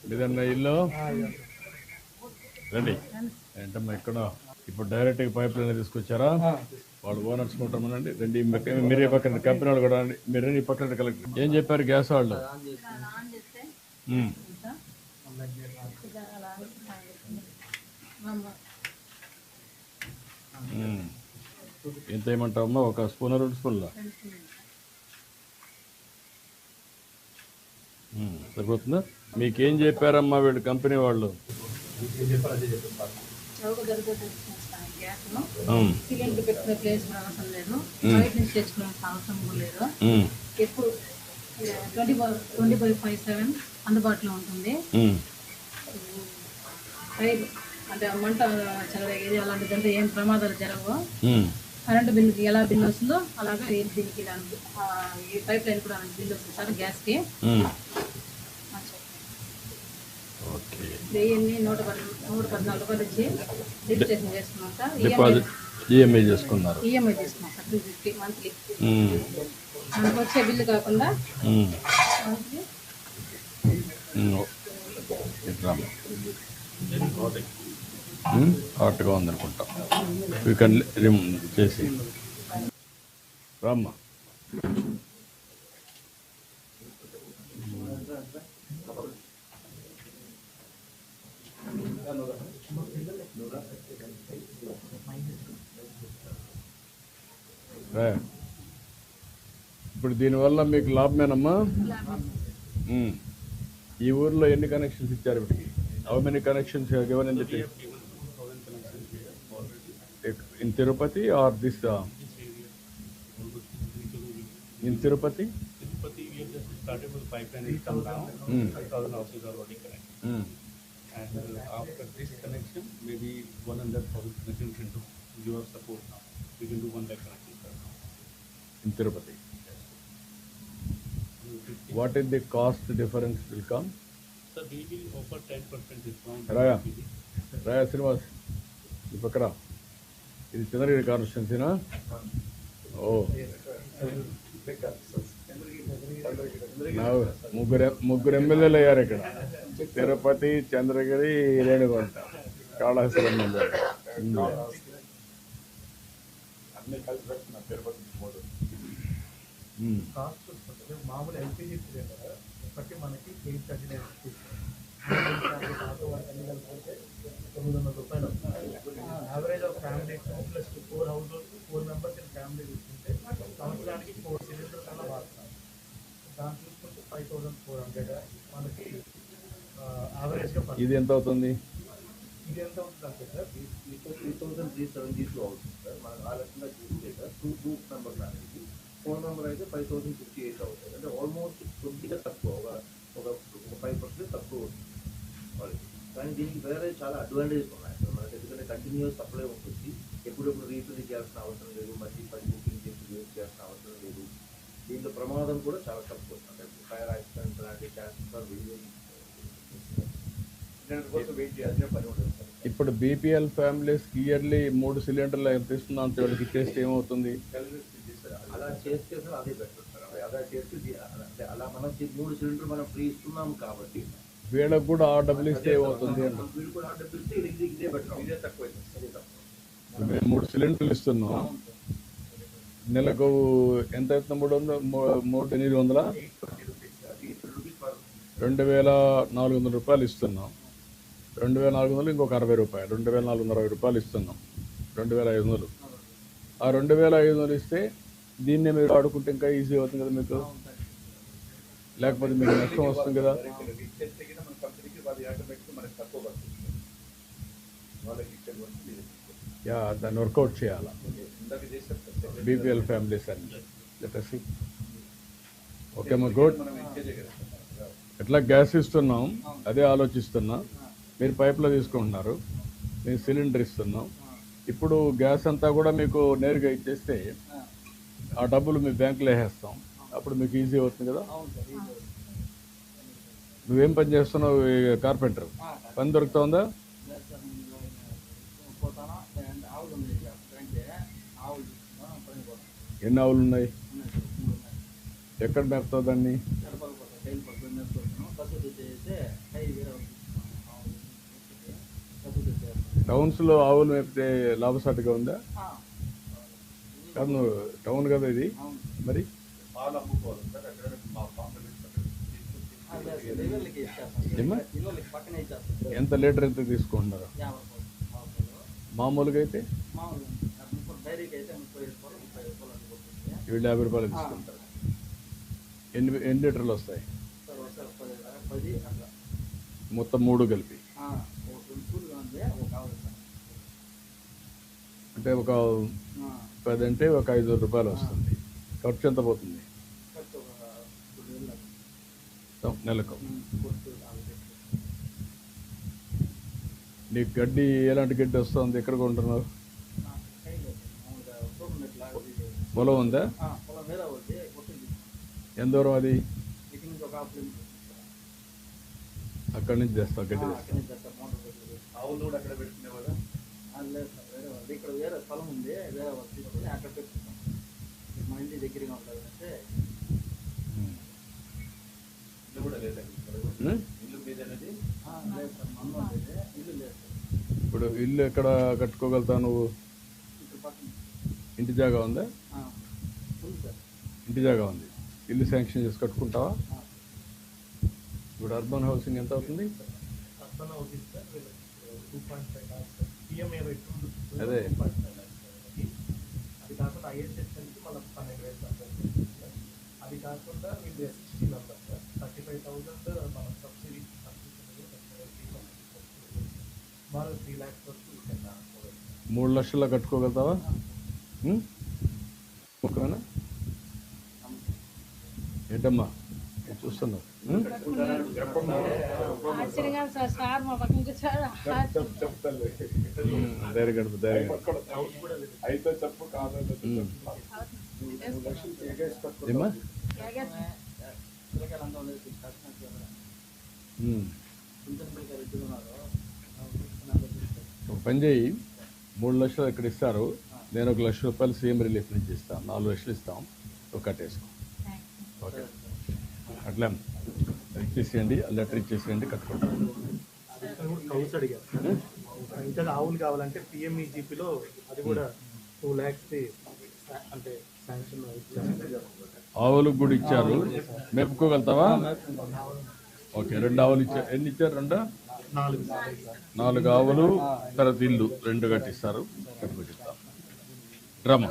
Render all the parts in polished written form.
మీదన్న ఇల్లు రండి. ఏంటమ్మా ఇక్కడ ఇప్పుడు డైరెక్ట్గా పైప్ లైన్ తీసుకొచ్చారా? వాళ్ళు ఓనర్స్ ఉంటామనండి. రండి, మీరే పక్కన కంపెనీ వాళ్ళు కూడా రండి. మీరు రండి పక్కన కలెక్టర్. ఏం చెప్పారు గ్యాస్ వాళ్ళు? ఎంత ఏమంటావమ్మా? ఒక స్పూన్ 2 స్పూన్లా సరిపోతుందా? మీకేం చెప్పారమ్మా వీళ్ళు కంపెనీ వాళ్ళు? సిలిండర్ పెట్టుకునే ప్లేస్ అవసరం లేదు, బయట నుంచి తెచ్చుకునే అవసరం లేదు. ఎప్పుడు 24/7 అందుబాటులో ఉంటుంది. అంటే మంట చెలరేగేది అలాంటిదంటే ఏం ప్రమాదాలు జరగవు. కరెంటు బిల్లుకి ఎలా బిల్లు వస్తుందో అలాగే దీనికి ఈ పైప్ లైన్ కూడా బిల్లు వస్తుంది సార్. గ్యాస్కి 114 రూపాయలు ఇచ్చి రిజిస్ట్రేషన్ చేసుకున్నాం సార్. ఈఎంఐ చేసుకున్నారు. ఈఎంఐ తీసుకున్నాం సార్ 250 మంత్లీ. మనకు వచ్చే బిల్లు కాకుండా మంత్లీ హాట్గా ఉందనుకుంటా. యూ కెన్ రిమూవ్ చేసి రామ్మా. ఇప్పుడు దీనివల్ల మీకు లాభమేనమ్మా? ఈ ఊర్లో ఎన్ని కనెక్షన్స్ ఇచ్చారు ఇప్పటికి? How many connections given in the in Tirupati or this in Tirupati? Tirupati we have just started with pipeline is come down. 5,000 houses are already connected. And after this connection, maybe 100,000 connections we can do. Your support now, we can do 1 lakh connections in Tirupati. What is the cost difference will come? Sir, we will offer 10% discount. Raya Srinivas, ఈ పక్కన ఇది చంద్రగిరి కాన్స్టిట్యున్సీనా? ఓ, ముగ్గురు ఎమ్మెల్యేలు అయ్యారు ఇక్కడ. Tirupati, Chandragiri, Renigunta, Kalahasti MLA. మామూలు LPG cylinder ఒకటి మనకి 839 900 రూపాయలు. Average of family plus 4 house 4 members in family చూసుకుంటే సంవత్సరానికి 4 సిలిండర్స్ అలా వాడుతున్నాం. దాన్ని చూసుకుంటే 5,400 మనకి యావరేజ్గా. ఇది ఎంత అవుతుంది? ఇది ఎంత అవుతుంది అంటే సార్ 3,372 అవుతుంది సార్. మనం ఆ లెక్కగా చూస్తే సార్ 2 మెంబర్ ఫ్యామిలీకి 4 మెంబర్ అయితే 5,058 అవుతుంది. అంటే ఆల్మోస్ట్ కొద్దిగా తక్కువ, ఒక 5% తక్కువ అవుతుంది వాళ్ళకి. కానీ దీనికి వేరే చాలా అడ్వాంటేజెస్ ఉన్నాయి సార్ మనకి. ఎందుకంటే కంటిన్యూస్ సప్లై ఉంటుంది, ఎప్పుడెప్పుడు రీఫిల్ చేయాల్సిన అవసరం లేదు, మళ్ళీ బుకింగ్ చేసి యూజ్ చేయాల్సిన అవసరం లేదు. దీంట్లో ప్రమాదం కూడా చాలా తక్కువ. అంటే ఫైర్ యాక్సిడెంట్ లాంటి క్యాన్సర్ కోసం వెయిట్ చేయాల్సిన పని ఉంటుంది సార్. ఇప్పుడు బీపీఎల్ ఫ్యామిలీస్ ఇయర్లీ 3 సిలిండర్లు ఎంత ఇస్తున్నాం వాళ్ళకి ఇచ్చేస్తే ఏమవుతుంది? అలా చేస్తే సార్ అదే బెటర్ సార్. అలా చేస్తే అలా మనం 3 సిలిండర్ మనం ఫ్రీ ఇస్తున్నాం కాబట్టి వీళ్ళకి కూడా ఆ డబ్బులు ఇస్తే ఏమవుతుంది? వీళ్ళు కూడా ఆ డబ్బులు ఇస్తే ఇదే బెటర్, ఇదే తక్కువ. 3 సిలిండర్లు ఇస్తున్నాం, నెలకు ఎంత అవుతుంది? 3,800 2,400 రూపాయలు ఇస్తున్నాం. 2,400 ఇంకొక 60 రూపాయలు, 2,460 రూపాయలు ఇస్తున్నాం. 2,500. ఆ 2,500 ఇస్తే దీన్నే మీరు ఆడుకుంటే ఇంకా ఈజీ అవుతుంది కదా మీకు. లేకపోతే మీకు నష్టం వస్తుంది కదా. యా, దాన్ని వర్కౌట్ చేయాలా బీపీఎల్ ఫ్యామిలీస్ అన్ని. చెప్పేసి ఓకే అమ్మా, గుడ్. ఎట్లా గ్యాస్ ఇస్తున్నాం అదే ఆలోచిస్తున్నా. మీరు పైప్లో తీసుకుంటున్నారు, మేము సిలిండర్ ఇస్తున్నాం. ఇప్పుడు గ్యాస్ అంతా కూడా మీకు నేరుగా ఇచ్చేస్తే ఆ డబ్బులు మీ బ్యాంకులో వేసేస్తాం. అప్పుడు మీకు ఈజీ అవుతుంది కదా. నువ్వేం పని చేస్తున్నావు? కార్పెంటర్ పని దొరుకుతుందా? ఎన్ని ఆవులు ఉన్నాయి? ఎక్కడ మేపుతావు దాన్ని? టౌన్స్లో ఆవులు మేపితే లాభసాటిగా ఉందా? కాదు, నువ్వు టౌన్ కదా ఇది, మరి పాలు అమ్ముకోవాలి సార్. అక్కడ మా కాంప్లిమెంట్స్ ఏమ్మా? ఎంత లీటర్ ఎంత తీసుకుంటున్నారు? మామూలుగా అయితే వీళ్ళు 50 రూపాయలు తీసుకుంటారు. ఎన్ని లీటర్లు వస్తాయి మొత్తం 3 కలిపి? అంటే ఒక 10 అంటే ఒక 5 రూపాయలు వస్తుంది. ఖర్చు ఎంత పోతుంది నెలకు? నీకు గడ్డి ఎలాంటి గడ్డి వస్తుంది? ఎక్కడ కొంటున్నావు? పొలం ఉందా? ఎంత దూరం అది? అక్కడి నుంచి తెస్తావు గడ్డి? ఆవులు కూడా అక్కడ పెట్టుకునే కదా? ఇక్కడ వేరే స్థలం ఉంది, వేరే వాళ్ళు తీసుకొని అక్కడ పెట్టుకుంటాం. మా ఇంటి దగ్గరగా ఉంటుంది అంటే ఇల్లు కూడా లేదండి. ఇల్లు మీద అనేది లేదు సార్, మా అమ్మ ఉంది, ఇల్లు లేదు సార్. ఇప్పుడు ఇల్లు ఎక్కడ కట్టుకోగలుగుతావు నువ్వు? ఇక్కడ పక్కన ఇంటి జాగా ఉందా? ఉంది సార్. ఇంటి జాగా ఉంది. ఇల్లు శాంక్షన్ చేసి కట్టుకుంటావా? ఇప్పుడు అర్బన్ హౌసింగ్ ఎంత అవుతుంది? Urban housing sir 2.5 lakhs sir. EMI 2 అదే. 2.5 lakhs సార్. అది కాకుండా ఐఎస్ఎస్ నుంచి మళ్ళీ 12,000 సంపాదించారు సార్. అది కాకుండా వీళ్ళు SST మెంబర్ సార్. 35,000 మన సబ్సిడీ వాళ్ళు 3 lakhs వరకు కింద 3 లక్షల్లో కట్టుకోగలుగుతావా? ఓకేనా? ఏంటమ్మా చూస్తున్నావు? ఆశ్చర్యంగా సార్, సార్ మా పక్కన కూర్చోడు. ధైర్య గడుపు, ధైర్య గడుపు. అయితే చెప్పు కాదండి. ఏమ్మా? పిల్లకాయలు అంతా ఉండేది కష్టం సార్. కొంచెం పిల్లకాయలు ఇద్దరు ఉన్నారు. ఒక పని చేయి, 3 లక్షలు ఇక్కడ ఇస్తారు, నేను 1 లక్ష రూపాయలు సీఎం రిలీఫ్ నుంచి ఇస్తాను. 4 లక్షలు ఇస్తాం, ఒక కట్టేసుకో. ఓకే, అట్లా ఇచ్చేసేయండి, లెటర్ ఇచ్చేసేయండి, కట్టుకుంటాం. కౌన్స్ అడిగారు సార్. ఇంకా ఆవులు కావాలంటే పిఎంఈజీపీలో అది కూడా 2 lakhs అంటే శాంక్షన్ ఇచ్చారు. ఆవులకు కూడా ఇచ్చారు, మెప్పుకోగలుగుతావా? ఓకే, 2 ఆవులు ఇచ్చారు. ఎన్ని ఇచ్చారు? 4 ఆవులు, తర్వాత ఇల్లు 2 కట్టిస్తారు, కట్టుకొచ్చిస్తాం. డ్రమ్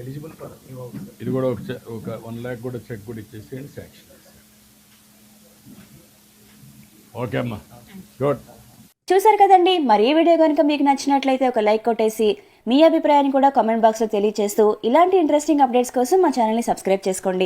ఎలిజిబుల్ ఫర్ ఇది కూడా ఒక 1 lakh కూడా చెక్ కూడా ఇచ్చేసేయండి, శాంక్షన్. ఓకే అమ్మా, గుడ్. చూసారు కదండి, మరి ఈ వీడియో కనుక మీకు నచ్చినట్లయితే ఒక లైక్ కొట్టేసి మీ అభిప్రాయాన్ని కూడా కామెంట్ బాక్స్లో తెలియజేస్తూ ఇలాంటి ఇంట్రెస్టింగ్ అప్డేట్స్ కోసం మా ఛానల్ని సబ్స్క్రైబ్ చేసుకోండి.